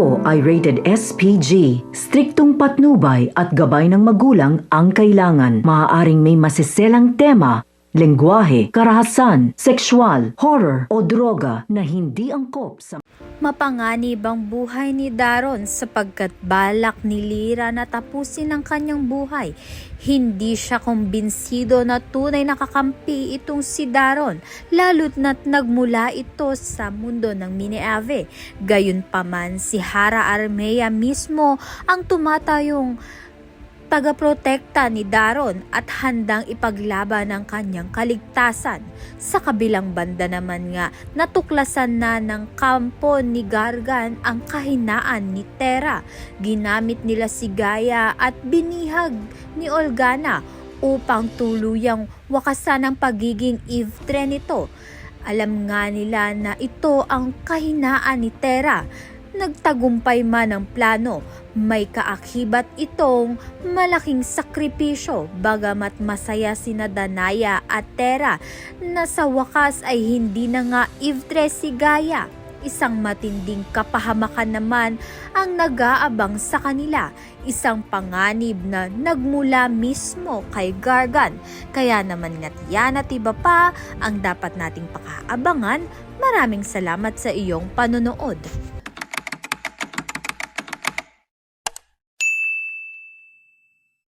ito ay rated SPG. Striktong patnubay at gabay ng magulang ang kailangan. Maaaring may masiselang tema, lengguwahe, karahasan, sexual, horror o droga na hindi angkop sa Mapanganib ang buhay ni Daron sapagkat balak ni Lyra na tapusin ang kanyang buhay. Hindi siya kumbinsido na tunay na kakampi itong si Daron, lalo't na't nagmula ito sa mundo ng Miniave. Gayunpaman si Hara Armea mismo ang tumatayong tagaprotekta ni Daron at handang ipaglaban ang kanyang kaligtasan. Sa kabilang banda naman nga, natuklasan na ng kampo ni Gargan ang kahinaan ni Terra. Ginamit nila si Gaia at binihag ni Olgana upang tuluyang wakasan ang pagiging Ivtre nito. Alam nga nila na ito ang kahinaan ni Terra. Nagtagumpay man ang plano, may kaakibat itong malaking sakripisyo, bagamat masaya sina Danaya at Terra na sa wakas ay hindi na nga Ivtre si Gaia. Isang matinding kapahamakan naman ang nag-aabang sa kanila, isang panganib na nagmula mismo kay Gargan. Kaya naman nga't yan at iba pa ang dapat nating pakaabangan. Maraming salamat sa iyong panonood.